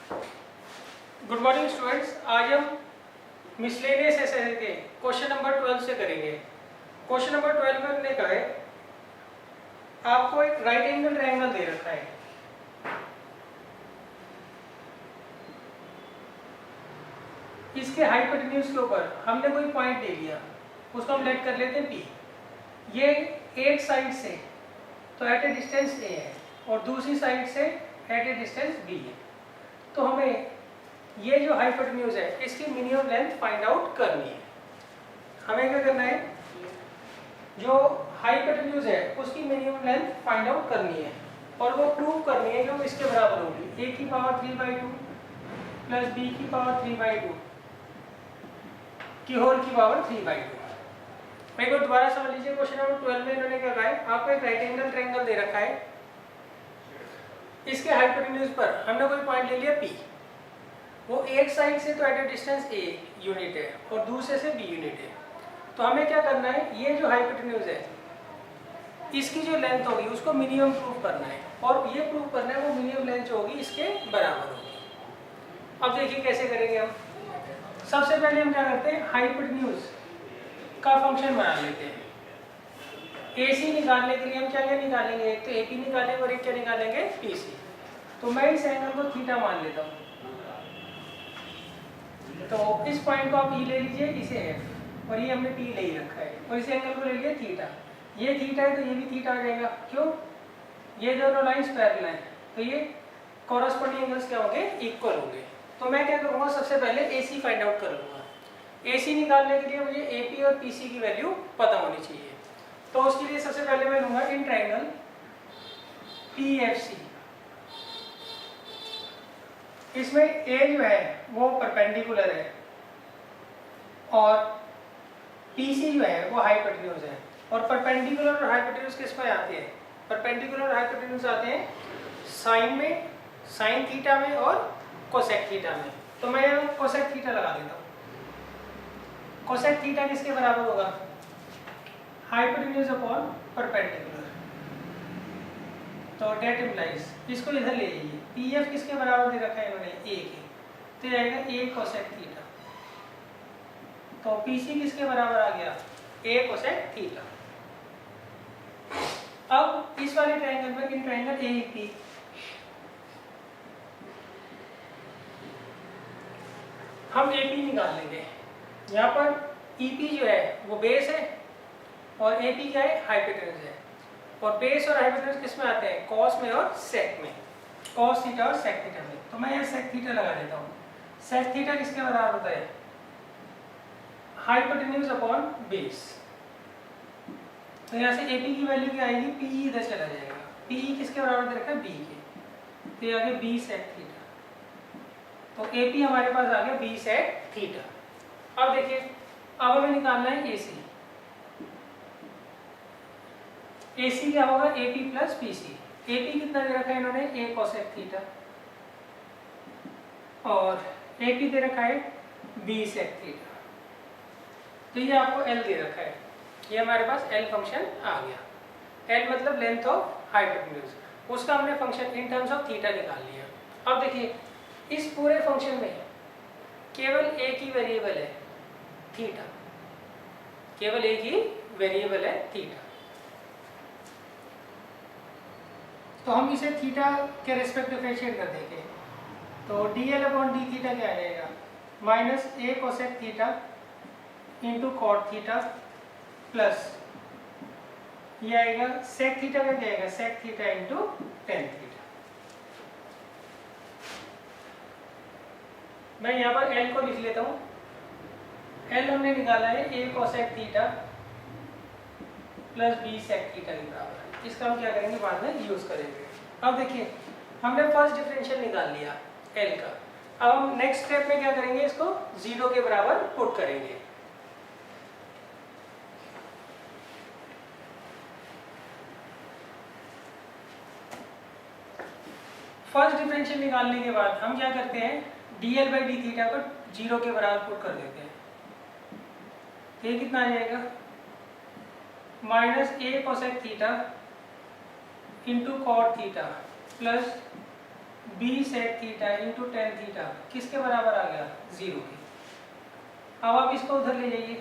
Good morning students. आज हम miscellaneous S A के क्वेश्चन नंबर 12 से करेंगे। क्वेश्चन नंबर 12 में हमने कहा है आपको एक राइट एंगल ट्रायंगल दे रखा है। इसके हाइपोटेन्यूज के ऊपर हमने कोई पॉइंट ले लिया, उसको हम लेट कर लेते हैं P। ये एक साइड से तो एट ए डिस्टेंस A है और दूसरी साइड से एट ए डिस्टेंस B है। तो हमें ये जो हाइपोटेन्यूज है इसकी मिनिमम लेंथ फाइंड आउट करनी है। हमें क्या करना है, जो हाइपोटेन्यूज है उसकी मिनिमम लेंथ फाइंड आउट करनी है और वो प्रूव करनी है कि वो इसके बराबर होगी a की पावर 3/2 प्लस b की पावर 3/2 की होल की पावर 3/2। एक बार दोबारा समझ लीजिए, क्वेश्चन नंबर 12 में इन्होंने क्या कहा है, आपको एक राइट एंगल ट्रायंगल दे रखा है। इसके हाइपोटेन्यूज पर हमने कोई पॉइंट ले लिया P। वो एक साइड से तो at a distance A unit है और दूसरे से B यूनिट है। तो हमें क्या करना है, ये जो हाइपोटेन्यूज है इसकी जो लेंथ होगी उसको मिनिमम प्रूव करना है और ये प्रूव करना है वो मिनिमम लेंथ जो होगी इसके बराबर होगी। अब देखिए कैसे करेंगे हम। सबसे पहले हम क्या करते हैं, हाइपोटेन्यूज का फंक्शन बना लेते हैं। AC निकालने के लिए हम क्या क्या निकालेंगे, एक तो AP निकालेंगे और एक क्या निकालेंगे, PC। तो मैं इस एंगल को थीटा मान लेता हूँ। तो इस पॉइंट को आप E ले लीजिए, इसे F, और ये हमने P ले ही रखा है और इस एंगल को ले लिया थीटा। ये थीटा है तो ये भी थीटा आ जाएगा, क्यों, ये दोनों लाइंस पैरेलल हैं तो ये कॉरस्पॉन्डिंग एंगल्स क्या होंगे, इक्वल होंगे। तो मैं क्या करूँगा, सबसे पहले AC फाइंड आउट कर लूँगा। AC निकालने के लिए मुझे AP और PC की वैल्यू पता होनी चाहिए। तो उसके लिए सबसे पहले मैं लूँगा इन ट्रायंगल PFC। इसमें A जो है वो परपेंडिकुलर है और PC जो है वो हाइपोटेन्यूज है। और परपेंडिकुलर और हाइपोटेन्यूज किस में आते हैं, परपेंडिकुलर और हाइपोटेन्यूज आते हैं साइन में, साइन थीटा में और कोसेक थीटा में। तो मैं यहाँ कोसेक थीटा लगा देता हूँ। कोसेक थीटा किसके बराबर होगा, हाइपोटेन्यूज अपॉन परपेंडिकुलर। तो डेट इम्प्लाइज, इसको इधर ले जाइए, PF किसके बराबर दे रखा है इन्होंने, A के, तो ये आएगा A कोसेक थीटा। तो PC किसके बराबर आ गया, A कोसेक थीटा। अब इस वाले ट्रायंगल में इन ट्रायंगल AEP हम AP निकाल लेंगे। यहाँ पर EP जो है वो बेस है और AP क्या है, हाइपोटेन्यूज है। और बेस और हाइपोटेन्यूज किस में आते हैं, कॉस में और सेक में, कॉस थीटा और सेक थीटा में। तो मैं यहाँ सेक थीटा लगा देता हूँ। सेक थीटा किसके बराबर होता है, हाइपोटेन्यूज अपॉन बेस। तो यहाँ से AP की वैल्यू क्या आएगी, PE इधर चला जाएगा। PE किसके बराबर दे रखा है, B के, तो ये आ गया B सेक थीटा। तो AP हमारे पास आ गया B सेक थीटा। अब देखिए, अब हमें निकालना है AC। AC क्या होगा, AP प्लस PC। AP कितना दे रखा है इन्होंने, A कोसेक थीटा, और AP दे रखा है B सेक थीटा। तो ये आपको L दे रखा है, ये हमारे पास L फंक्शन आ गया। L मतलब लेंथ ऑफ हाइपोटेन्यूज, उसका हमने function in terms of theta निकाल लिया। अब देखिए, इस पूरे फंक्शन में केवल एक ही वेरिएबल है थीटा, केवल एक ही वेरिएबल है थीटा। तो हम इसे थीटा के रेस्पेक्ट डिफरेंशिएट कर देंगे। तो dl अपॉन डी थीटा क्या आ जाएगा, minus A cosec theta into cot theta plus ये आएगा सेक थीटा का क्या आएगा, sec theta into tan theta. मैं यहाँ पर L को लिख लेता हूँ। L हमने निकाला है A cosec theta plus B sec theta के बराबर है। इसका हम क्या करेंगे, बाद में यूज करेंगे। अब देखिए, हमने फर्स्ट डिफरेंशियल निकाल लिया L का। अब हम नेक्स्ट स्टेप में क्या करेंगे, इसको 0 के बराबर पुट करेंगे। फर्स्ट डिफरेंशियल निकालने के बाद हम क्या करते हैं, dl बाई डी थीटा को 0 के बराबर पुट कर देते हैं। तो ये कितना आ जाएगा, minus A cosec theta into cot theta plus B sec theta into tan theta किसके बराबर आ गया? 0 के। अब आप इसको उधर ले जाइए,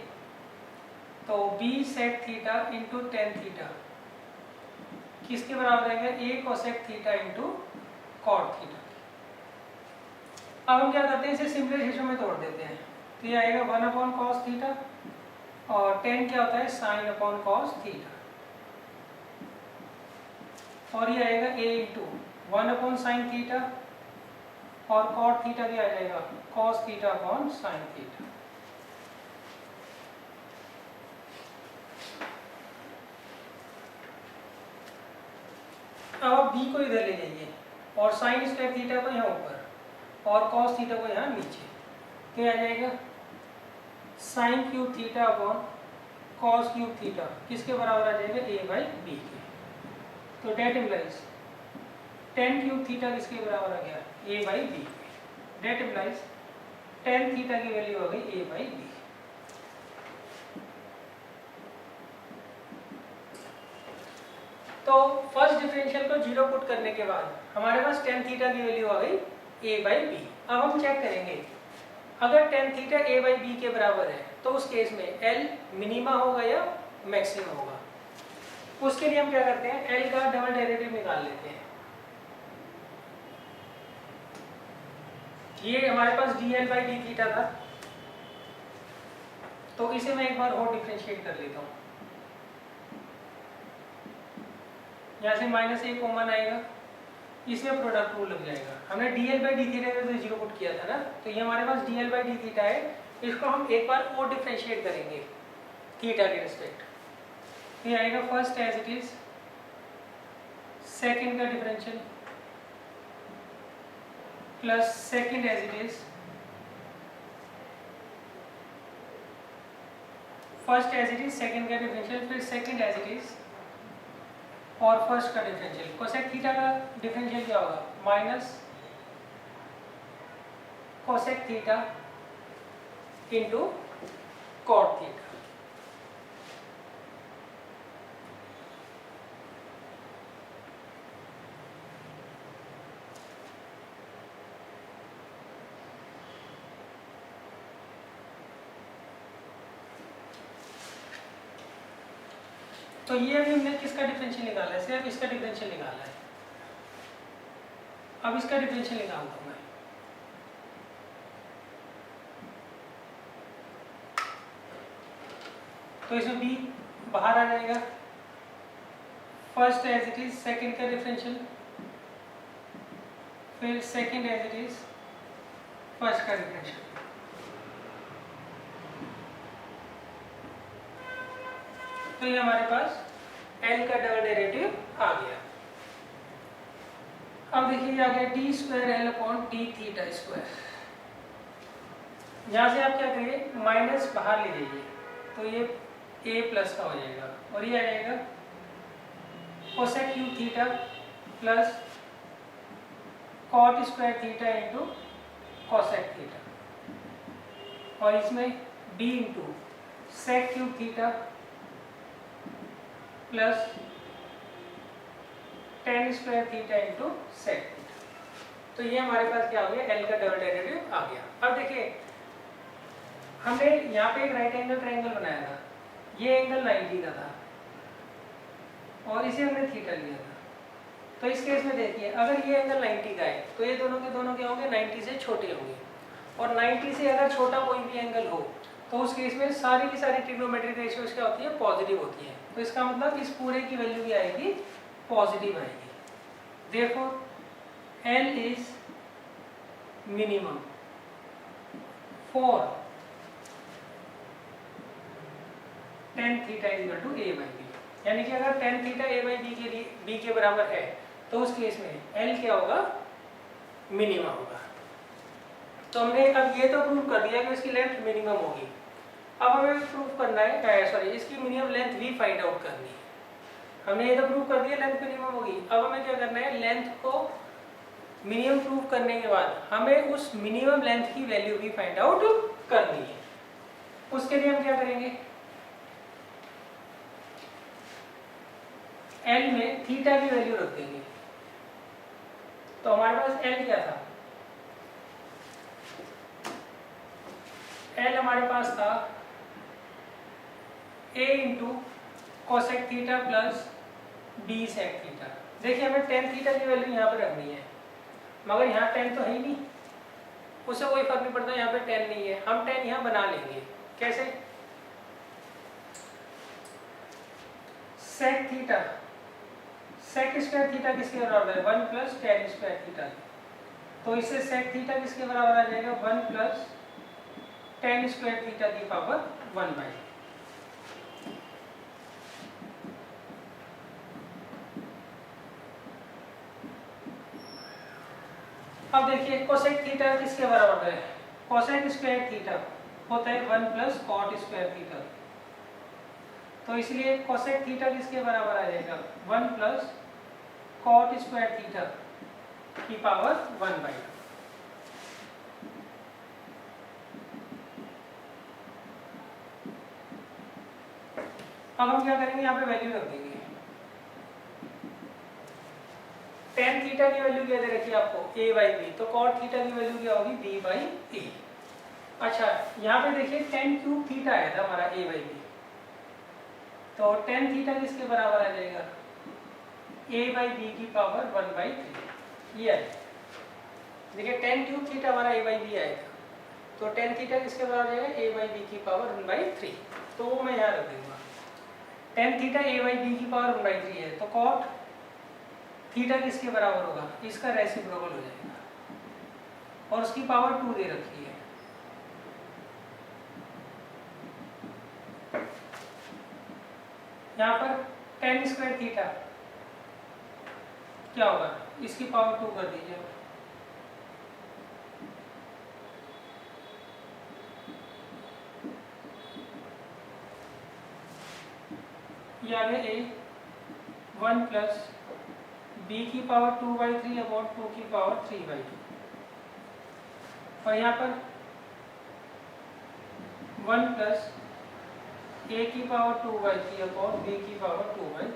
तो B sec theta into tan theta किसके बराबर आएगा? A cosec theta into cot theta. अब हम क्या करते हैं, इसे सिंपलेस्ट हिस्सों में तोड़ देते हैं। तो ये आएगा 1 अपॉन कॉस थीटा और 10 क्या होता है? Sine upon cos theta. और ये आएगा a into 1 upon sine theta और कॉट थीटा क्या आ जाएगा? Cos theta upon sine theta. अब आप b को इधर ले जाइए और साइन स्क्वायर थीटा को यहाँ ऊपर और कॉस थीटा को यहाँ नीचे। क्या आ जाएगा? Sine cube theta upon cos cube theta किसके बराबर आ जाएगा? a बाई बी के। तो that implies tan cube theta किसके बराबर आ गया? a by B. That implies tan theta की वैल्यू हो गई a बाई बी। तो फर्स्ट डिफरेंशियल को 0 पुट करने के बाद हमारे पास टेन थीटा की वैल्यू आ गई a बाई बी। अब हम चेक करेंगे, अगर tan theta a by B के बराबर है तो उस केस में L मिनिमा होगा या मैक्सिमम होगा। उसके लिए हम क्या करते हैं, L का डबल डेरिवेटिव निकाल लेते हैं। ये हमारे पास dl बाई डी थीटा था, तो इसे मैं एक बार और डिफरेंशिएट कर लेता हूँ। यहाँ से माइनस ए कॉमन आएगा, इसमें प्रोडक्ट रूल लग जाएगा। हमने dl बाई डी थीटा में तो 0 पुट किया था ना, तो ये हमारे पास dl बाई डी थीटा है। इसको हम एक बार और डिफरेंशिएट करेंगे थीटा के रिस्पेक्ट। ये आएगा first as it is, second का differential plus second as it is, first as it is second का डिफरेंशियल, फिर सेकंड एज इट इज और फर्स्ट का डिफरेंशियल। कोसेक थीटा का डिफरेंशियल क्या होगा? Minus cosec theta into cot theta. तो ये अभी हमने किसका डिफरेंशियल निकाला है? सिर्फ इसका डिफरेंशियल निकाला है। अब इसका डिफरेंशियल निकालता हूँ मैं। तो इसमें b बाहर आ जाएगा, first as it is second का डिफरेंशियल, फिर second as it is first का डिफरेंशियल। तो ये हमारे पास L का डबल डेरिवेटिव आ गया। अब देखिए आ गया D square L upon D theta square. यहाँ से आप क्या करिए, माइनस बाहर ले जाइए, तो ये a प्लस का हो जाएगा और ये आ जाएगा cosec cube theta plus cot square theta into cosec theta, और इसमें b into sec cube theta plus tan square theta into sec theta. तो ये हमारे पास क्या हो गया? L का डबल डेरिवेटिव आ गया। अब देखिए हमने यहाँ पे एक राइट एंगल ट्रायंगल बनाया था, ये एंगल 90 का था और इसे हमने थीटा लिया था। तो इस केस में देखिए अगर ये एंगल 90 का है तो ये दोनों के दोनों क्या होंगे? 90 से छोटे होंगे, और 90 से अगर छोटा कोई भी एंगल हो तो उस केस में सारी की सारी ट्रिग्नोमेट्रिक रेशियोज क्या होती है? पॉजिटिव होती है। तो इसका मतलब इस पूरे की वैल्यू भी आएगी पॉजिटिव आएगी। Therefore L is minimum for tan theta equal to a by B. यानी कि अगर tan theta a by B के लिए b के बराबर है तो उस केस में L क्या होगा? मिनिमम होगा। तो हमने अब ये तो प्रूव कर दिया कि इसकी लेंथ मिनिमम होगी। अब हमें प्रूव करना है, सॉरी इसकी मिनिमम लेंथ भी फाइंड आउट करनी है। हमने ये तो प्रूव कर दिया लेंथ मिनिमम होगी। अब हमें क्या करना है, लेंथ को मिनिमम प्रूव करने के बाद हमें उस मिनिमम लेंथ की वैल्यू भी फाइंड आउट करनी है। उसके लिए हम क्या करेंगे, L में थीटा की वैल्यू रख देंगे। तो हमारे पास एल क्या था, एल हमारे पास था a into cosec theta plus B sec theta. देखिए हमें टेन थीटा की वैल्यू यहाँ पर रखनी है, मगर यहाँ टेन तो है ही नहीं, उससे कोई फर्क नहीं पड़ता, यहाँ पे टेन नहीं है, हम टेन यहाँ बना लेंगे। कैसे? Sec theta, sec square theta किसके बराबर है, 1 प्लस टेन स्क्वायर थीटा। तो इससे सेक थीटा किसके बराबर आ जाएगा, 1 प्लस टेन स्क्वायर थीटा की पावर 1/। अब देखिए कोसेक थीटा किसके बराबर है, कोसेक स्क्वायर थीटा होता है 1 प्लस कॉट स्क्वायर थीटा। तो इसलिए कोसेक थीटा किसके बराबर आ जाएगा, 1 प्लस कॉट स्क्वायर थीटा की पावर 1/। अब हम क्या करेंगे, यहाँ पे वैल्यू रख देंगे। टेन थीटा की वैल्यू क्या दे रखी है आपको, a/b, तो कॉट थीटा की वैल्यू क्या होगी, b/a। अच्छा यहाँ पे देखिए टेन क्यूब थीटा आया था हमारा a/b, तो टेन थीटा किसके बराबर आ जाएगा, a/b की पावर 1/3। ये है, देखिए टेन क्यूब थीटा हमारा a/b आया था, तो टेन थीटा किसके बराबर आ जाएगा, a/b की पावर 1/3। तो वो मैं यहाँ रख दूंगा, टेन थीटा a/b की पावर 1/3 है, तो कॉट थीटा किसके बराबर होगा, इसका रेसिप्रोकल हो जाएगा, और उसकी पावर 2 दे रखी है। यहाँ पर टेन स्क्वायर थीटा क्या होगा, इसकी पावर 2 कर दीजिए। ये आ गया a 1 प्लस b की पावर 2/3 अपॉन 2 की पावर 3/2, और यहाँ पर 1 प्लस a की पावर 2/3 अपॉन b की पावर 2/3।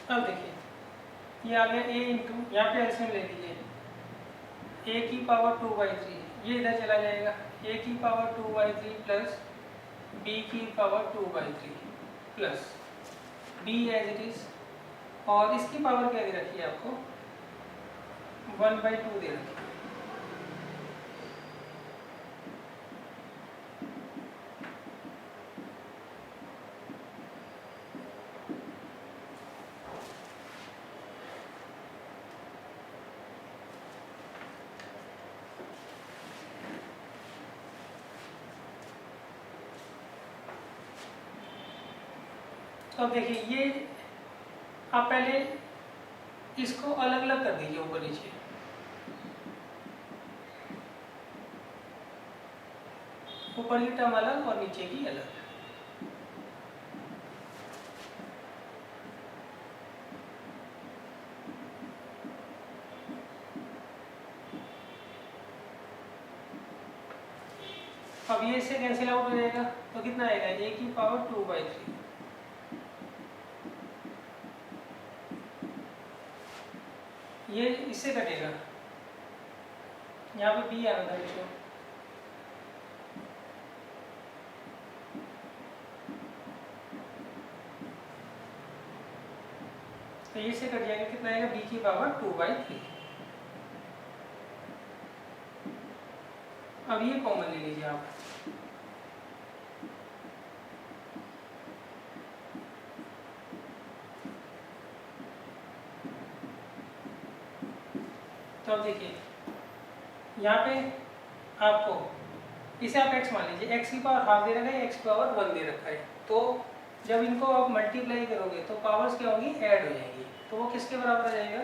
अब देखिए ये आ गया a इंटू, यहाँ पे एलसीएम ले लीजिए, a की पावर 2/3, ये इधर चला जाएगा, a की पावर 2/3 प्लस b की पावर 2/3 प्लस b एज इट इज, और इसकी पावर क्या दे रखी है आपको, 1/2 दे रखी है। तो अब देखिए ये आप पहले इसको अलग अलग कर दीजिए ऊपर नीचे, ऊपर की टर्म अलग और नीचे की अलग। अब ये इससे कैंसिल आउट हो जाएगा, तो कितना आएगा, a की पावर 2/3, ये इससे कटेगा, यहाँ पे b आना था इसको, तो ये से कट जाएगा, कितना आएगा, b की पावर 2/3। अब ये कॉमन ले लीजिए आप, तो अब देखिए यहाँ पे आपको इसे आप x मान लीजिए, x की पावर हाफ दे रखा है, x की पावर 1 दे रखा है, तो जब इनको आप मल्टीप्लाई करोगे तो पावर्स क्या होंगी, ऐड हो जाएंगी, तो वो किसके बराबर आ जाएगा,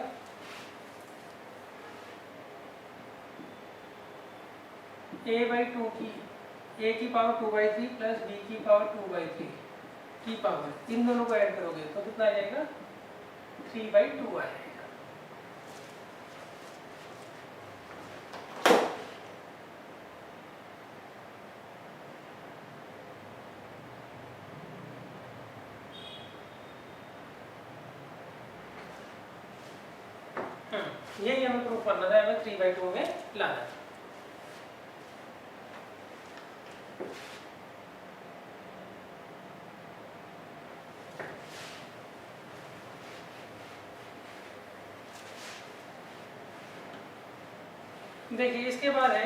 a/2 की, a की पावर 2/3 प्लस b की पावर 2/3 की पावर, इन दोनों को ऐड करोगे तो कितना आ जाएगा, 3/2 आ जाएगा। यही हमें प्रूफ करना था, हमें 3/2 में लाना था। देखिए इसके बाद है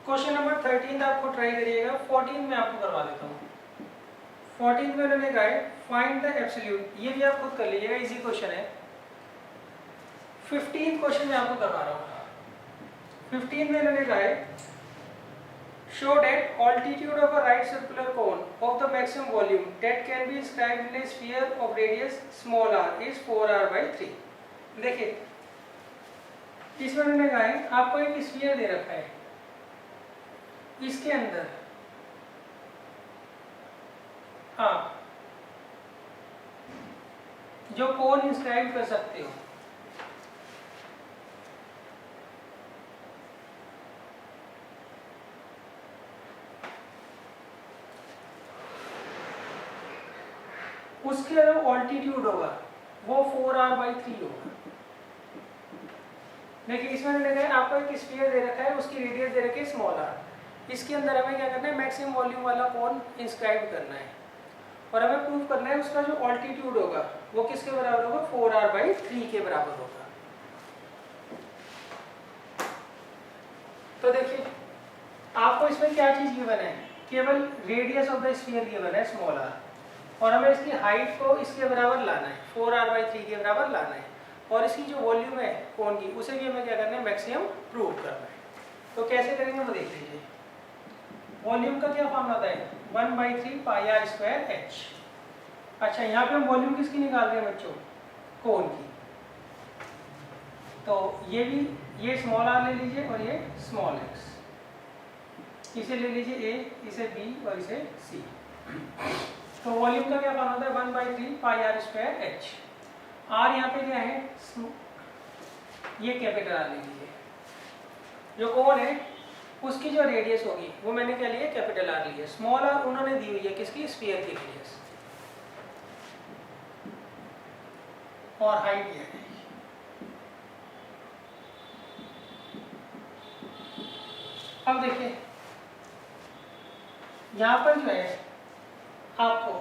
क्वेश्चन नंबर 13 आपको ट्राई करिएगा। 14 में आपको करवा देता हूँ। 14 में उन्होंने कहा है फाइंड द एब्सोल्यूट, ये भी आप खुद कर लीजिएगा, इजी क्वेश्चन है। 15 क्वेश्चन में आपको करवा रहा हूँ। 15 में उन्होंने कहा है show that altitude of a right circular cone of the maximum volume that can be inscribed in A sphere of radius small r is 4r/3। देखिए इसमें उन्होंने कहा है आपको एक स्फीयर दे रखा है, इसके अंदर आप जो कोन इंस्क्राइब कर सकते हो उसके जो ऑल्टीट्यूड होगा वो 4r/3 होगा। देखिए इसमें उन्होंने कहा आपको एक स्फीयर दे रखा है, उसकी रेडियस दे रखी है स्मॉल r, इसके अंदर हमें क्या करना है मैक्सिमम वॉल्यूम वाला कोन इंस्क्राइब करना है और हमें प्रूव करना है उसका जो ऑल्टीट्यूड होगा वो किसके बराबर होगा 4r/3 के बराबर होगा। तो देखिए आपको इसमें क्या चीज गिवन है, केवल radius of the sphere given है स्मॉल r और हमें इसकी हाइट को इसके बराबर लाना है 4r/3 के बराबर लाना है और इसकी जो वॉल्यूम है कोन की उसे भी हमें क्या करना है मैक्सिमम प्रूव करना है। तो कैसे करेंगे वो देख लीजिए। वॉल्यूम का क्या फॉर्मूला होता है 1/3 πr²h। अच्छा यहाँ पे हम वॉल्यूम किसकी निकाल रहे हैं बच्चों, कोन की। तो ये भी ये स्मॉल r ले लीजिए और ये स्मॉल x, इसे ले लीजिए a, इसे b और इसे c। तो वॉल्यूम का क्या फॉर्मूला होता है 1/3 πr²h। r यहाँ पे क्या है, ये कैपिटल r ले लीजिए। जो कोन है उसकी जो रेडियस होगी वो मैंने क्या लिया कैपिटल R लिया। स्मॉल r उन्होंने दी हुई है किसकी, स्फीयर की रेडियस और हाइट दिया है। अब देखिए यहाँ पर जो है आपको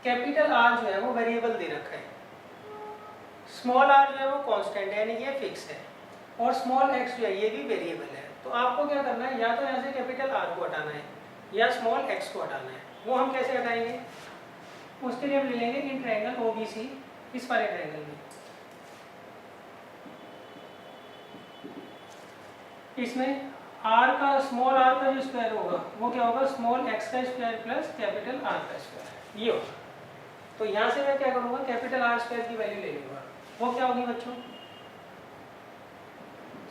कैपिटल R जो है वो वेरिएबल दे रखा है, स्मॉल r जो है वो कांस्टेंट है यानी कि ये फिक्स है और स्मॉल x जो है ये भी वेरिएबल है। तो आपको क्या करना है, या तो यहाँ से कैपिटल R को हटाना है या स्मॉल x को हटाना है। वो हम कैसे हटाएंगे, उसके लिए हम ले लेंगे इन ट्रायंगल OBC, इस वाले ट्रायंगल में। इसमें r का स्मॉल r का जो स्क्वायर होगा वो क्या होगा स्मॉल x का स्क्वायर प्लस कैपिटल R का स्क्वायर, ये होगा। तो यहाँ से मैं क्या करूँगा कैपिटल R स्क्वायर की वैल्यू ले लूँगा, वो क्या होगी बच्चों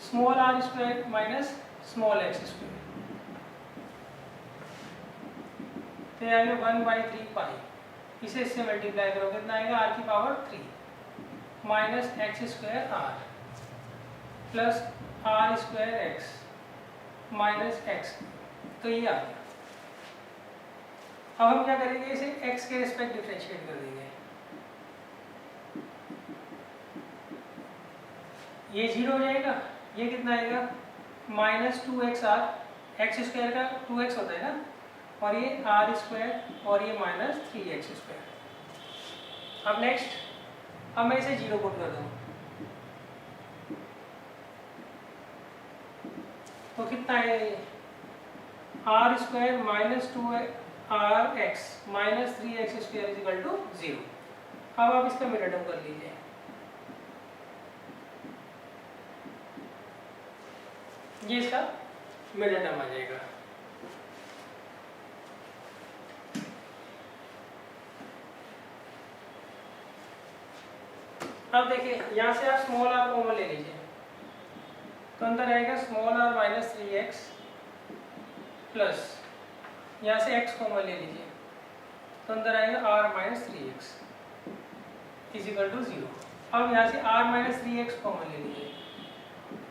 small r square minus small x square, तो आएगा 1/3 पाई, इसे इससे मल्टीप्लाई करोगे कितना आएगा r की power 3 minus x square r plus r square x minus x, तो ये आ गया। अब हम क्या करेंगे, इसे x के रिस्पेक्ट डिफरेंशिएट कर देंगे। ये 0 हो जाएगा, ये कितना आएगा माइनस 2xr, x स्क्वायर का 2x होता है ना, और ये r स्क्वायर और ये माइनस 3x स्क्वायर। अब नेक्स्ट अब मैं इसे 0 पुट कर दूँ तो कितना है ये r square minus 2rx minus 3x square is equal to 0। अब आप इसका मिड टर्म कर लीजिए, ये इसका मिड टर्म आ जाएगा। अब देखिए यहाँ से आप स्मॉल r कॉमन ले लीजिए तो अंदर आएगा small r minus 3x plus यहाँ से x कॉमन ले लीजिए तो अंदर आएगा r minus 3x is equal to 0। अब यहाँ से r माइनस 3x कॉमन ले लीजिए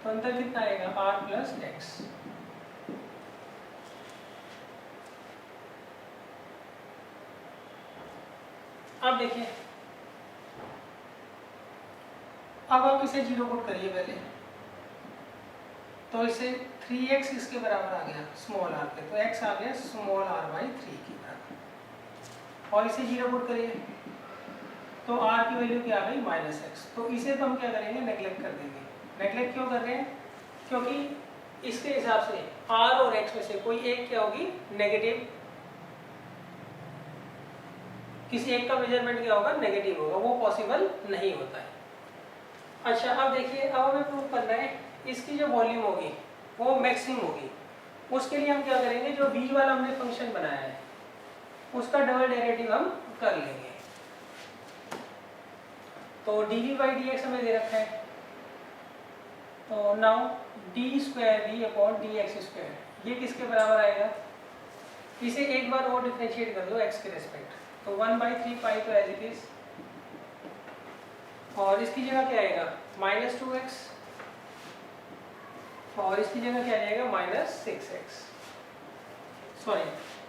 तो अंदर कितना आएगा r प्लस x। अब देखिए अब आप इसे 0 पुट करिए पहले, तो इसे 3x इसके बराबर आ गया स्मॉल आर पे, तो x आ गया स्मॉल r बाई 3 के बराबर। और इसे 0 पुट करिए तो r की वैल्यू क्या आ गई -x। तो इसे तो हम क्या करेंगे, नेग्लेक्ट कर देंगे। नेग्लेक्ट क्यों कर रहे हैं, क्योंकि इसके हिसाब से r और x में से कोई एक क्या होगी नेगेटिव, किसी एक का मेजरमेंट क्या होगा नेगेटिव होगा, वो पॉसिबल नहीं होता है। अच्छा अब देखिए, अब हमें प्रूव करना है इसकी जो वॉल्यूम होगी वो मैक्सिमम होगी। उसके लिए हम क्या करेंगे, जो v वाला हमने फंक्शन बनाया है उसका डबल डेरिवेटिव हम कर लेंगे। तो dv बाई डी हमें दे रखा है, तो now D square V upon D X square ये किसके बराबर आएगा, इसे एक बार और डिफरेंशिएट कर लो x के रेस्पेक्ट, तो 1/3 पाई तो एज इट इज, और इसकी जगह क्या आएगा -2x, और इसकी जगह क्या आएगा -6x, सॉरी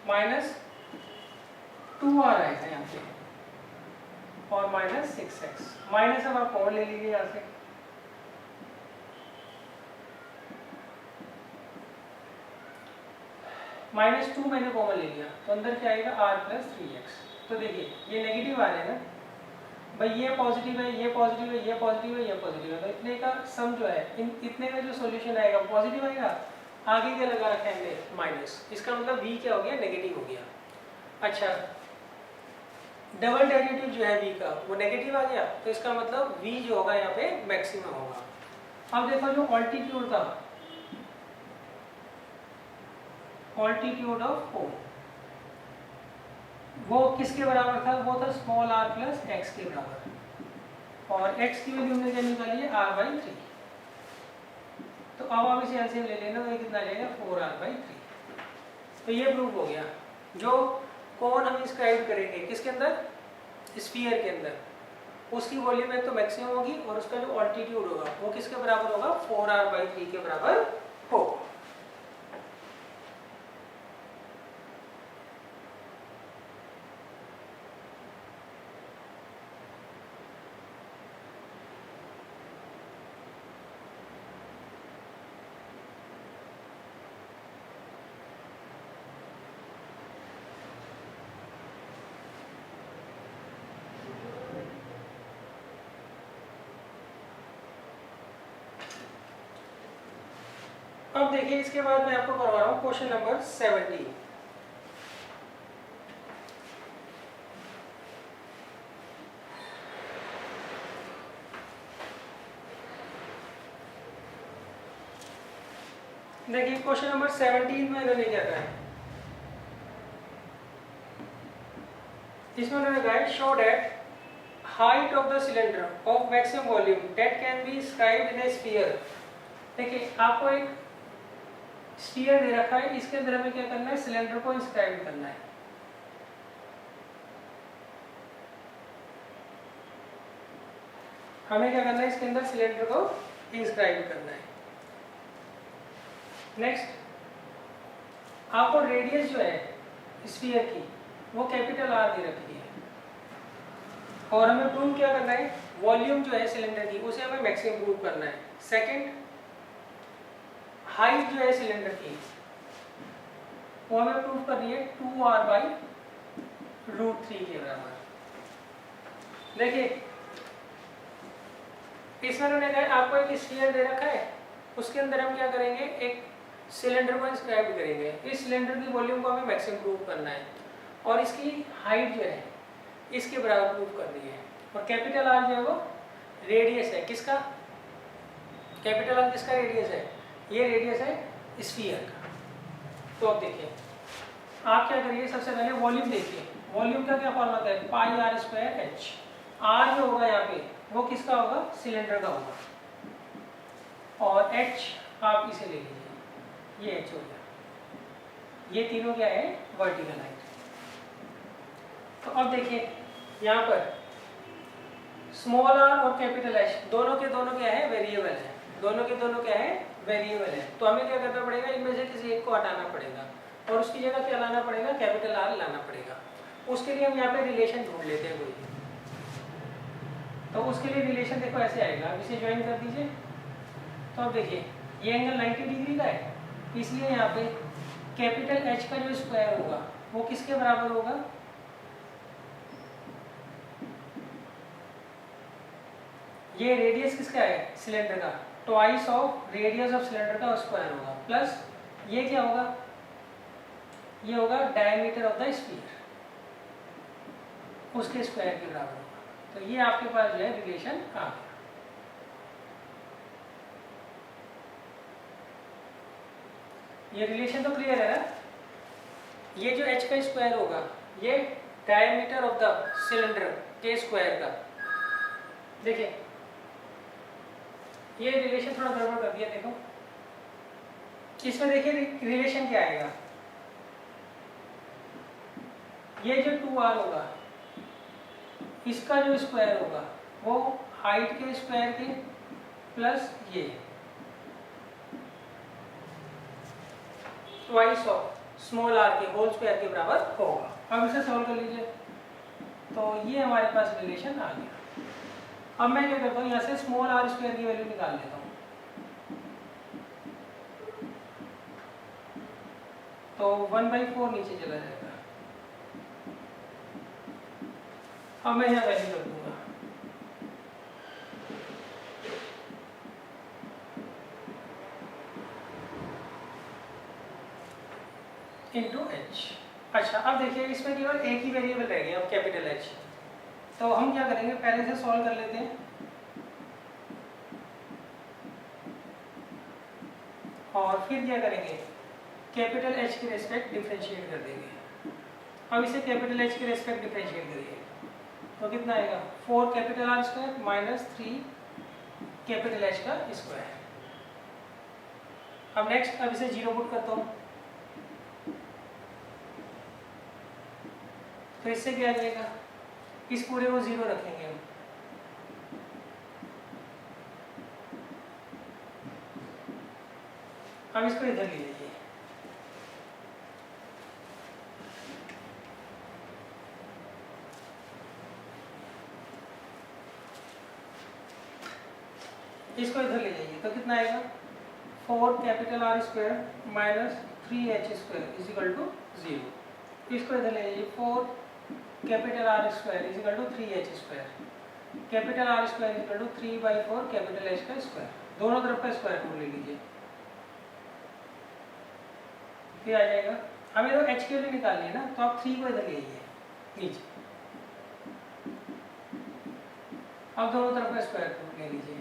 -2r आएगा यहाँ पे, और -6x माइनस, अब आप कॉमन ले लीजिए यहाँ से, -2 मैंने कॉमन ले लिया तो अंदर क्या आएगा r + 3x। तो देखिए ये नेगेटिव आ रहे हैं ना भाई, ये पॉजिटिव है, ये पॉजिटिव है, ये पॉजिटिव है, ये पॉजिटिव है, तो इतने का सम जो है इतने का जो सॉल्यूशन आएगा पॉजिटिव आएगा। आगे क्या लगा रखा है हमने माइनस, इसका मतलब v क्या हो गया नेगेटिव हो गया। अच्छा डबल डेरिवेटिव जो है v का वो नेगेटिव आ गया, तो इसका मतलब v जो होगा यहाँ पे मैक्सिमम होगा। अब देखो जो ऑल्टीट्यूड था, ऑल्टीट्यूड ऑफ O वो किसके बराबर था, वो था स्मॉल r प्लस x के बराबर, और x की वैल्यू हमने क्या निकाली है r/3। तो अब आप इसे एलसीएम ले लेना, तो ये कितना आ जाएगा 4r/3। तो ये प्रूफ हो गया। जो कोण हम इंस्क्राइब करेंगे किसके अंदर, स्फीयर के अंदर, उसकी वॉल्यूम एक तो मैक्सिमम होगी और उसका जो ऑल्टीट्यूड होगा वो किसके बराबर होगा 4r/3 के बराबर होगा। अब देखिए इसके बाद मैं आपको करवा रहा हूँ क्वेश्चन नंबर 17। देखिए क्वेश्चन नंबर 17 में इन्होंने क्या कहा है, इसमें उन्होंने कहा है show that height of the cylinder of maximum volume that can be scribed in A sphere. देखिए आपको एक स्फीयर दे रखा है, इसके अंदर हमें क्या करना है सिलेंडर को इंस्क्राइब करना है। हमें क्या करना है इसके अंदर सिलेंडर को इंस्क्राइब करना है। नेक्स्ट आपको रेडियस जो है स्फीयर की वो कैपिटल R दे रखी है, और हमें प्रूव क्या करना है वॉल्यूम जो है सिलेंडर की उसे हमें मैक्सिमम प्रूव करना है। सेकंड हाइट जो है सिलेंडर की वो हमें प्रूव करनी है 2r/√3 के बराबर। देखिए इसमें उन्होंने कहा आपको एक स्फीयर दे रखा है, उसके अंदर हम क्या करेंगे एक सिलेंडर को इंस्क्राइब करेंगे, इस सिलेंडर की वॉल्यूम को हमें मैक्सिमम प्रूव करना है, और इसकी हाइट जो है इसके बराबर प्रूव करनी है, और कैपिटल R जो है वो रेडियस है किसका, कैपिटल R किसका रेडियस है, ये रेडियस है स्फीयर का। तो अब देखिए आप क्या करिए, सबसे पहले वॉल्यूम देखिए, वॉल्यूम का क्या फॉर्मूला है πr²h। R जो होगा यहाँ पे वो किसका होगा सिलेंडर का होगा, और h आप इसे ले लीजिए, ये h हो गया, ये तीनों क्या है वर्टिकल हाइट। तो अब देखिए यहाँ पर स्मॉल r और कैपिटल H दोनों के दोनों क्या है वेरिएबल है, दोनों के दोनों क्या है वेरिएबल है। तो हमें क्या करना पड़ेगा, इनमें से किसी एक को हटाना पड़ेगा और उसकी जगह क्या लाना पड़ेगा कैपिटल R लाना पड़ेगा। उसके लिए हम यहाँ पे रिलेशन ढूंढ लेते हैं कोई। तो उसके लिए रिलेशन देखो ऐसे आएगा, अब इसे ज्वाइन कर दीजिए। तो अब देखिए ये एंगल 90 डिग्री का है, इसलिए यहाँ पे कैपिटल एच का जो स्क्वायर होगा वो किसके बराबर होगा, ये रेडियस किसका है, सिलेंडर का, twice of radius of cylinder का स्क्वायर होगा, प्लस ये क्या होगा, ये होगा डायमीटर ऑफ द स्फीयर, उसके स्क्वायर के बराबर होगा। तो ये आपके पास जो है रिलेशन आ गया। ये रिलेशन तो क्लियर है ना। ये जो h का स्क्वायर होगा ये डायमीटर ऑफ द सिलेंडर के स्क्वायर का, देखिए ये रिलेशन थोड़ा गड़बड़ कर दिया, देखो इसमें देखिए रिलेशन क्या आएगा, ये जो 2r होगा इसका जो स्क्वायर होगा वो हाइट के स्क्वायर के प्लस ये ट्वाइस ऑफ स्मॉल आर के होल स्क्वायर के बराबर होगा। अब इसे सॉल्व कर लीजिए, तो ये हमारे पास रिलेशन आ गया। अब मैं क्या करता हूँ, यहाँ से स्मॉल आर स्क्वायर की वैल्यू निकाल लेता हूँ, तो 1/4 नीचे चला जाएगा। अब मैं यहाँ वैल्यू कर दूंगा, इंटू एच। अच्छा अब देखिए इसमें केवल एक ही वेरिएबल रह गया, अब कैपिटल एच। तो हम क्या करेंगे, पहले से सॉल्व कर लेते हैं और फिर क्या करेंगे, कैपिटल एच के रेस्पेक्ट डिफरेंशिएट कर देंगे। अब इसे कैपिटल एच के रेस्पेक्ट डिफरेंशिएट करिए तो कितना आएगा, 4 capital R square minus 3 capital H का स्क्वायर। अब नेक्स्ट, अब इसे 0 पुट करता हूँ, तो इससे क्या आ जाएगा, इस पूरे को 0 रखेंगे हम। अब इसको इधर ले लीजिए, इसको इधर ले जाइए तो कितना आएगा, 4 capital R square minus 3h square is equal to 0। इसको इधर ले जाइए, 4 capital R square is equal to 3h square, capital R square is equal to 3/4 capital H का स्क्वायर, दोनों तरफ का स्क्वायर रूट ले लीजिए, फिर आ जाएगा। हमें तो एच की वैल्यू निकालनी है ना, तो आप 3 को इधर ले आइए नीचे, अब दोनों तरफ का स्क्वायर रूट ले लीजिए।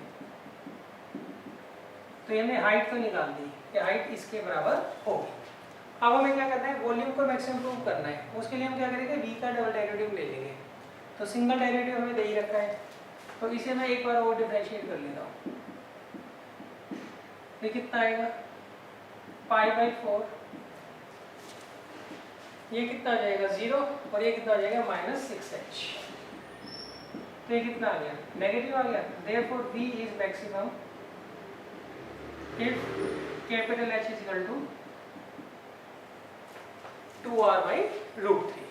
तो ये हमने हाइट तो निकाल दी कि हाइट इसके बराबर होगी। अब हमें क्या करना है, वॉल्यूम को मैक्सिमम प्रूव करना है, उसके लिए हम क्या करेंगे, v का डबल डेरिवेटिव ले लेंगे। तो सिंगल डेरिवेटिव हमें दे ही रखा है, तो इसे मैं एक बार और डिफरेंशिएट कर लेता हूँ। ये कितना आएगा, π/4, ये कितना आ जाएगा 0 और ये कितना आ जाएगा -6h। तो ये कितना आ गया, नेगेटिव आ गया। Therefore v is maximum if capital H is equal to 2r/√3।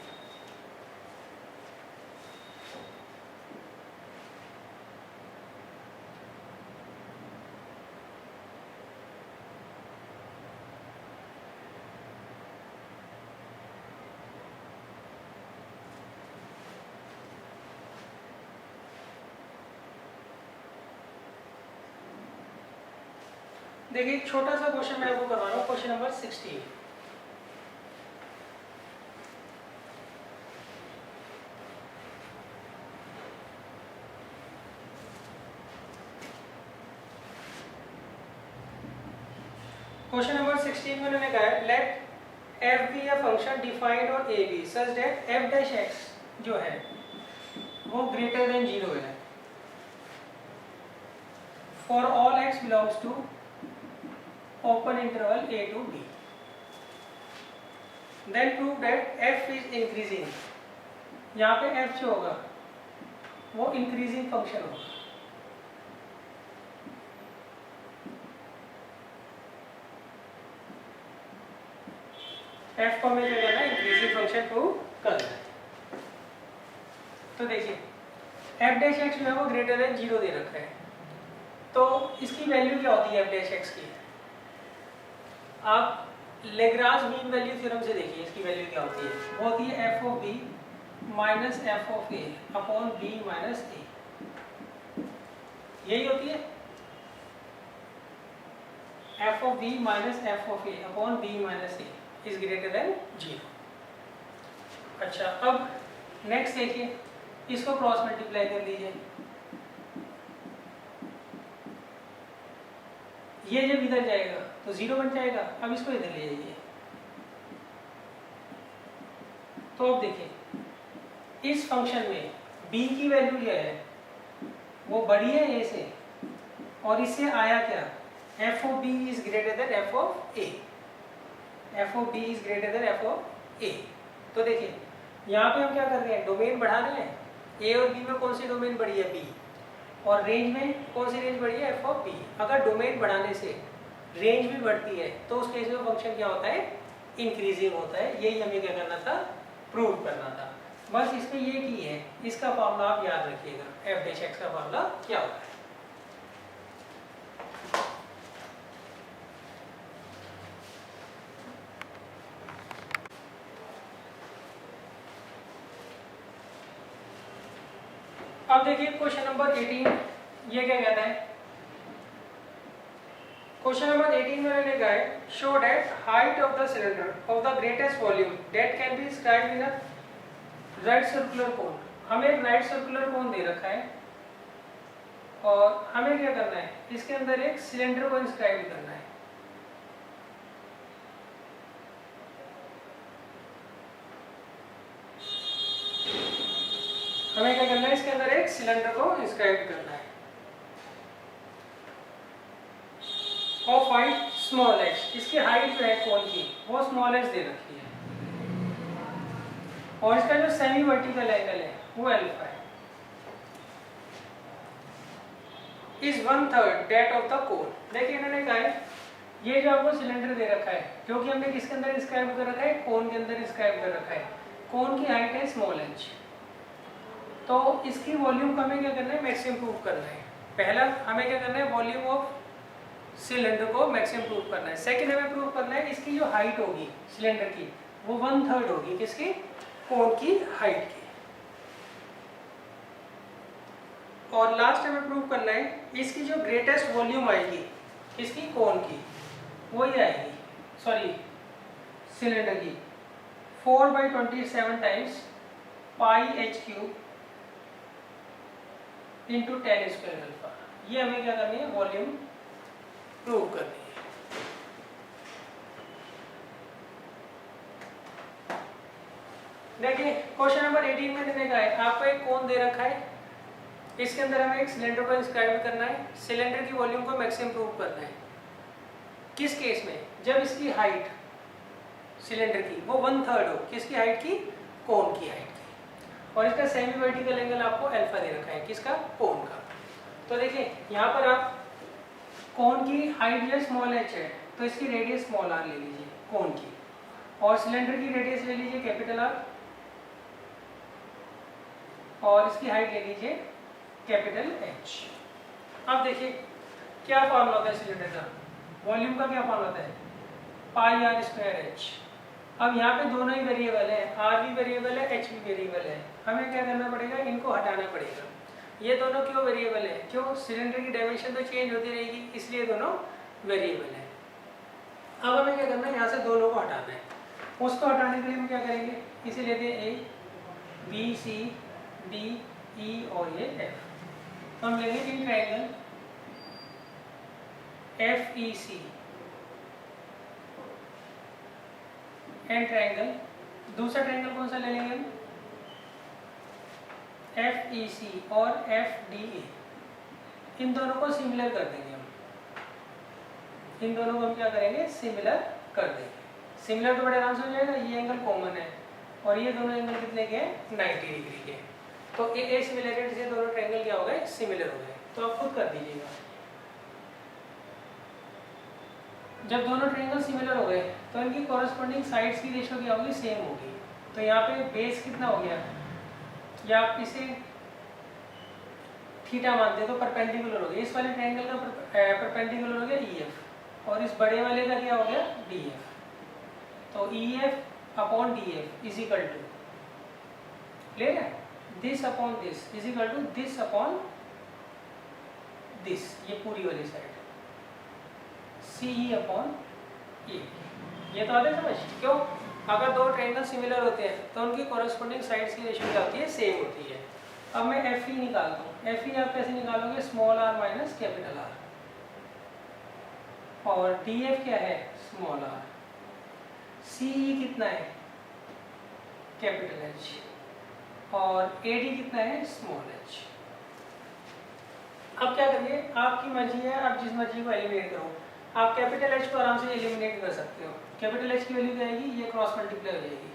देखिए एक छोटा सा क्वेश्चन मैं आपको करवा रहा हूँ, क्वेश्चन नंबर 16। क्वेश्चन नंबर 16 में उन्होंने कहा है, let f be a function defined on a b such that f dash x जो है वो ग्रेटर देन 0 है for all x belongs to open interval a to b, then prove that f is increasing। यहाँ पे f जो होगा वो increasing function होगा, f को हमें क्या करना है, increasing फंक्शन प्रूव करना है। तो देखिए एफ डैश एक्स जो है वो ग्रेटर देन 0 दे रखा है, तो इसकी वैल्यू क्या होती है एफ डैश एक्स की? आप लेग्रांज मीन वैल्यू थ्योरम से देखिए इसकी वैल्यू क्या होती है। वो होती है F of B minus F of A upon B minus A, यही होती है F of B minus F of A upon B minus A is greater than 0। अच्छा, अब नेक्स्ट देखिए, इसको क्रॉस मल्टीप्लाई कर लीजिए, ये जब इधर जाएगा तो 0 बन जाएगा। अब इसको इधर ले जाइए, तो अब देखिए इस फंक्शन में b की वैल्यू क्या है, वो बड़ी है a से, और इससे आया क्या, f of b is greater then f of a, f of b is greater then f of a। तो देखिए यहाँ पे हम क्या कर रहे हैं, डोमेन बढ़ा रहे हैं, a और b में कौन सी डोमेन बढ़ी है, b, और रेंज में कौन सी रेंज बढ़ी है, f ऑफ b। अगर डोमेन बढ़ाने से रेंज भी बढ़ती है तो उस केस में फंक्शन क्या होता है, इंक्रीजिंग होता है। यही हमें क्या करना था, प्रूव करना था। बस इसमें ये की है, इसका फॉर्मूला आप याद रखिएगा, एफ डैश एक्स का फॉर्मूला क्या होता है। अब देखिए क्वेश्चन नंबर 18, ये क्या कहता है, क्वेश्चन नंबर 18 में मैंने कहा है show that height of the cylinder of the greatest volume that can be described in a right circular cone. हमें एक राइट सर्कुलर कोन दे रखा है और हमें क्या करना है, इसके अंदर एक सिलेंडर को इंस्क्राइब करना है। हमें क्या करना है, इसके अंदर एक सिलेंडर को इंस्क्राइब करना है ऑफ हाइट स्मॉल एच। इसकी हाइट जो है कोन की वो स्मॉल एच दे रखी है, और इसका जो सेमी वर्टिकल एंगल है वो अल्फा है, is 1/3 that of the cone. देखिए इन्होंने कहा है ये जो आपको सिलेंडर दे रखा है, क्योंकि हमने किसके अंदर इंस्क्राइब कर रखा है, कोन के अंदर इंस्क्राइब कर रखा है। कोन की हाइट है स्मॉल एच, तो इसकी वॉल्यूम को हमें क्या करना है, मैक्सिमम प्रूव करना है। पहला हमें क्या करना है, वॉल्यूम ऑफ सिलेंडर को मैक्सिमम प्रूव करना है। सेकंड हमें प्रूव करना है इसकी जो हाइट होगी सिलेंडर की वो 1/3 होगी किसकी, कोन की हाइट की। और लास्ट हमें प्रूव करना है इसकी जो ग्रेटेस्ट वॉल्यूम आएगी इसकी कोन की, वो ही आएगी, सॉरी सिलेंडर की, 4/27 टाइम्स पाई H cube into 10 square alpha. ये हमें क्या करनी है, वॉल्यूम प्रूव करनी है। देखिए क्वेश्चन नंबर 18 में देने का है, आपको एक कोन दे रखा है, इसके अंदर हमें एक सिलेंडर को इंस्क्राइब करना है, सिलेंडर की वॉल्यूम को मैक्सिमम प्रूव करना है। किस केस में, जब इसकी हाइट सिलेंडर की वो 1/3 हो, किसकी हाइट की, कोन की हाइट की, और इसका सेमी वर्टिकल एंगल आपको अल्फा दे रखा है, किसका, कोन का। तो देखिए यहाँ पर आप कोन की हाइट जो स्मॉल एच है तो इसकी रेडियस स्मॉल आर ले लीजिए कोन की, और सिलेंडर की रेडियस ले लीजिए कैपिटल आर, और इसकी हाइट ले लीजिए कैपिटल एच। अब देखिए क्या फॉर्मूला होता है सिलेंडर का, वॉल्यूम का क्या फॉर्मूला होता है, पाई आर स्क्वायर एच। अब यहाँ पे दोनों ही वेरिएबल है, आर भी वेरिएबल है, एच भी वेरिएबल है। हमें क्या करना पड़ेगा, इनको हटाना पड़ेगा। ये दोनों क्यों वेरिएबल है, क्यों, सिलेंडर की डायमेंशन तो चेंज होती रहेगी, इसलिए दोनों वेरिएबल है। अब हमें क्या करना है, यहाँ से दोनों को हटाना है। उसको हटाने के लिए हम क्या करेंगे, इसे लेते हैं ए, बी, सी, डी, ई और ये एफ। तो हम लेंगे इन triangle F E C and triangle, दूसरा ट्रायंगल कौन सा ले लेंगे हम, एफ ई सी और एफ डी ए। इन दोनों को सिमिलर कर देंगे हम, इन दोनों को हम क्या करेंगे, सिमिलर कर देंगे। सिमिलर तो बड़े आराम से हो जाएगा, ये एंगल कॉमन है और ये दोनों एंगल कितने के हैं, 90 डिग्री के। तो ए सिमिलरिटी से दोनों ट्रायंगल क्या हो गए, सिमिलर हो गए। तो आप खुद कर दीजिएगा। जब दोनों ट्रायंगल सिमिलर हो गए तो इनकी कॉरेस्पॉन्डिंग साइड्स की रेशियो क्या होगी, सेम होगी। तो यहाँ पे बेस कितना हो गया, या आप इसे थीटा मानते हैं तो परपेंडिकुलर हो गया, इस वाले ट्रायंगल का परपेंडिकुलर हो गया EF और इस बड़े वाले का क्या हो गया DF। तो EF upon DF is equal to ले रहे this upon this is equal to this upon this, ये पूरी वाली साइड CE अपॉन E। ये तो आता है समझ क्यों? अगर दो ट्रायंगल सिमिलर होते हैं तो उनकी कॉरेस्पॉन्डिंग साइड्स की रेशियो क्या होती है सेम होती है। अब मैं FE निकालता हूँ, FE आप कैसे निकालोगे small r minus capital R और DF क्या है स्मॉल r, CE कितना है कैपिटल H और AD कितना है स्मॉल h। अब क्या करिए आपकी मर्जी है, आप जिस मर्जी को एलिमिनेट करो। आप कैपिटल H को आराम से एलिमिनेट कर सकते हो। कैपिटल H की वैल्यू क्या आएगी, ये क्रॉस मल्टीप्लाई हो जाएगी,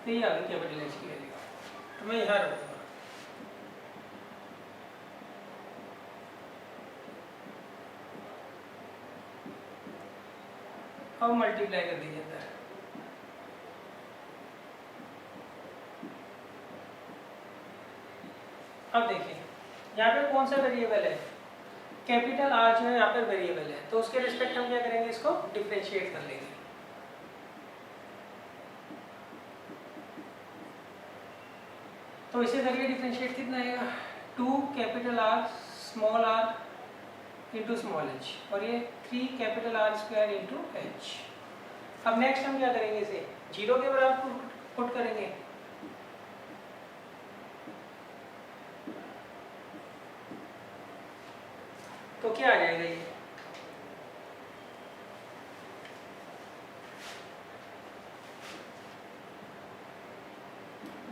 तो ये आ गई कैपिटल H की वैल्यू। तो मैं यहाँ रखूँगा अब मल्टीप्लाई कर दीजिए अंदर। अब देखिए यहाँ पे कौन सा वेरिएबल है कैपिटल R जो है यहाँ पर वेरिएबल है, तो उसके रिस्पेक्ट हम क्या करेंगे इसको डिफरेंशिएट कर लेंगे। तो इसे करिए डिफरेंशिएट कितना आएगा 2 capital R small r into small h और ये 3 capital R square into h। अब नेक्स्ट हम क्या करेंगे इसे 0 के बराबर पुट करेंगे। तो क्या आ जाएगा ये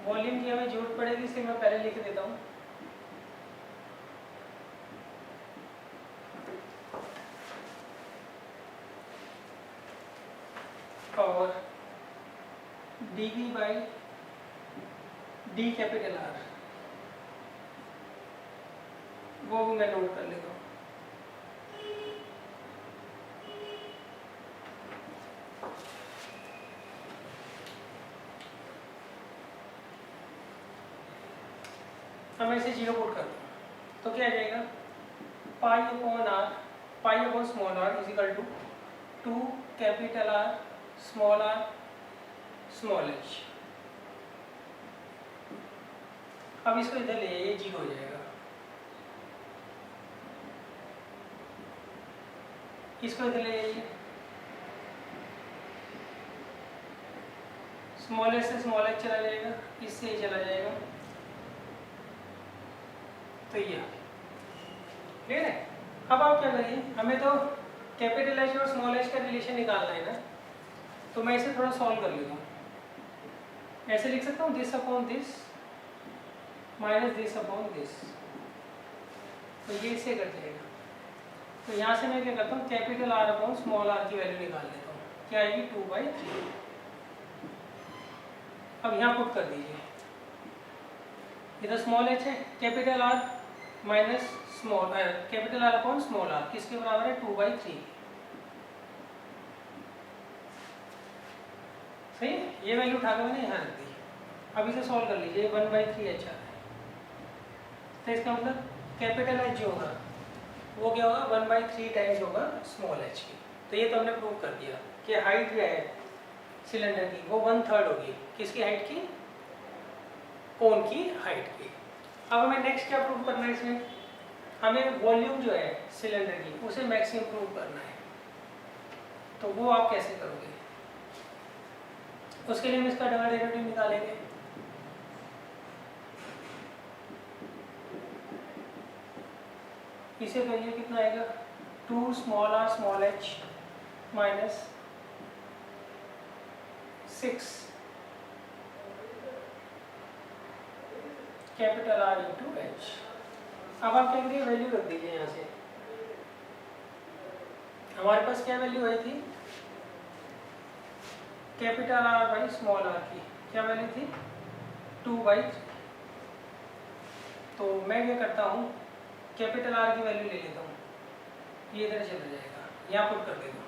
वॉल्यूम की हमें जरूरत पड़ेगी, इसे मैं पहले लिख देता हूँ। और dV by D capital R वो भी मैं नोट कर लेता हूँ। अब मैं इसे 0 पुट कर दूँ तो क्या आ जाएगा pi upon R, pi upon small r is equal to 2 capital R small r small h। अब इसको इधर ले आइए 0 हो जाएगा, इसको इधर ले आइए स्मॉल h से स्मॉल h चला जाएगा, इससे ही चला जाएगा, तो ये क्लियर है। अब आप क्या करिए हमें तो कैपिटल H और स्मॉल h का रिलेशन निकालना है ना, तो मैं इसे थोड़ा सॉल्व कर लेता हूँ। ऐसे लिख सकता हूँ this upon this minus this upon this, तो ये इससे कट जाएगा। तो यहाँ से मैं क्या करता हूँ capital R upon small r की वैल्यू निकाल लेता हूँ, क्या आएगी 2/3। अब यहाँ पुट कर दीजिए, इधर स्मॉल h है capital R minus small capital R upon small r किसके बराबर है 2/3। सही है, ये वैल्यू उठाकर मैंने यहाँ रख दी। अब इसे सॉल्व कर लीजिए 1/3 h आ रहा है, तो इसका मतलब कैपिटल H जो होगा वो क्या होगा 1/3 टाइम्स होगा स्मॉल h की। तो ये तो हमने प्रूव कर दिया कि हाइट जो है सिलेंडर की वो 1/3 होगी, किसकी हाइट की कोन की हाइट की। अब हमें नेक्स्ट क्या प्रूव करना है इसमें, हमें वॉल्यूम जो है सिलेंडर की उसे मैक्सिमम प्रूव करना है। तो वो आप कैसे करोगे, उसके लिए हम इसका डबल डेरिवेटिव निकालेंगे। इसे करिए कितना आएगा 2 small r small h minus 6 capital R into h। अब आप क्या करिए वैल्यू रख दीजिए यहाँ से। हमारे पास क्या वैल्यू आई थी capital R by small r की, क्या वैल्यू थी 2/3। तो मैं क्या करता हूँ कैपिटल R की वैल्यू ले लेता हूँ, ये इधर चला जाएगा, यहाँ पुट कर देता हूँ।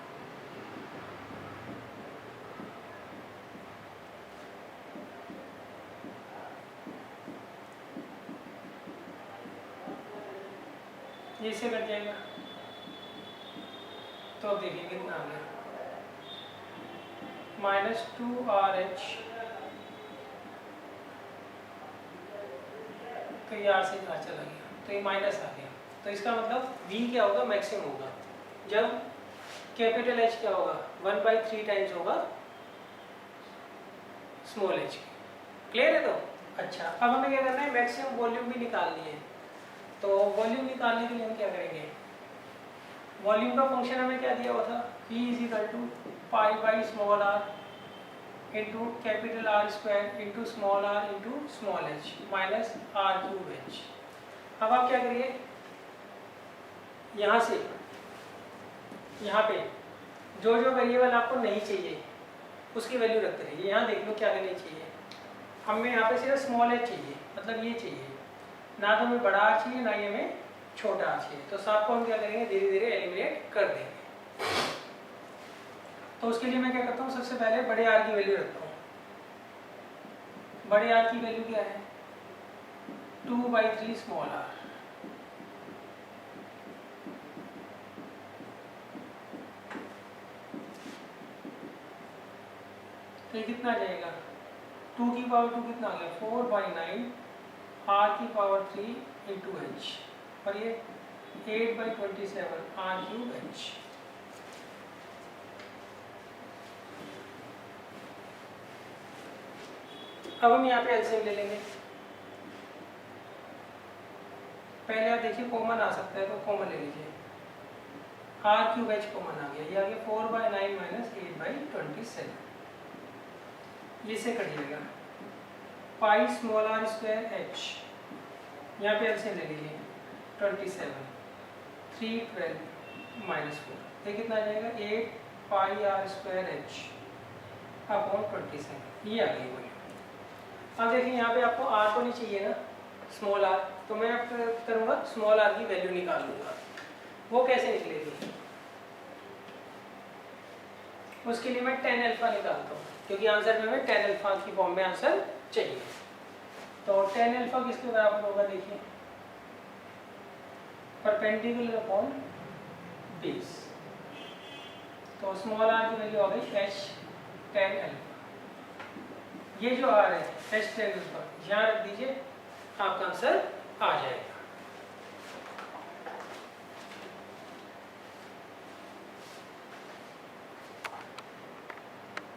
ये इससे कट जाएगा, तो अब देखिए कितना आ गया, -2RH, तो ये R से R चला गया, तो ये माइनस आ गया। तो इसका मतलब V क्या होगा, मैक्सिमम होगा जब कैपिटल H क्या होगा, 1/3 टाइम्स होगा स्मॉल h। क्लियर है? तो अच्छा, अब हमें क्या करना है, मैक्सिमम वॉल्यूम भी निकालनी है। तो वॉल्यूम निकालने के लिए हम क्या करेंगे, वॉल्यूम का फंक्शन हमें क्या दिया हुआ था, V = π/r into capital R² into small r into small h minus r³h। अब आप क्या करिए, यहाँ से यहाँ पे जो जो वेरिएबल आपको नहीं चाहिए उसकी वैल्यू रखते रहिए। यहाँ देख लो क्या नहीं चाहिए, हमें यहाँ पे सिर्फ स्मॉल h चाहिए, मतलब ये चाहिए ना, तो हमें बड़ा r चाहिए ना ही हमें छोटा r चाहिए। तो सबको हम क्या करेंगे, धीरे धीरे एलिमिनेट कर देंगे। तो उसके लिए मैं क्या करता हूँ, सबसे पहले बड़े r की वैल्यू रखता हूँ। बड़े r की वैल्यू क्या है, 2/3 स्मॉल r। तो ये कितना आ जाएगा, 2 की पावर 2 कितना आ गया, 4/9 r³ इंटू h, और ये 8/27 r³h। अब हम यहाँ पे एलसीएम ले लेंगे। पहले आप देखिए कॉमन आ सकता है, तो कॉमन ले लीजिए, r³h कॉमन आ गया, ये आ गया 4/9 माइनस 8/27, ये से कट जाएगा, पाई स्मॉल r² h, यहाँ पे एलसीएम ले लीजिए, 27 3 12 माइनस 4, ये कितना आ जाएगा, 8 पाई r² h अपॉन 27, ये आ गई वही। अब देखिए यहाँ पे आपको r तो नहीं चाहिए ना, स्मॉल r, तो मैं अब करूँगा स्मॉल r की वैल्यू निकाल लूँगा। वो कैसे निकलेगी, उसके लिए मैं tan अल्फा निकालता हूँ, क्योंकि आंसर में हमें tan अल्फा की फॉर्म में आंसर चाहिए। तो tan अल्फा किसके बराबर होगा, देखिए परपेंडिकुलर अपॉन बेस। तो स्मॉल r की वैल्यू आ गई h tan अल्फा, ये जो r है h tan अल्फा यहाँ रख दीजिए, आपका आंसर आ जाएगा।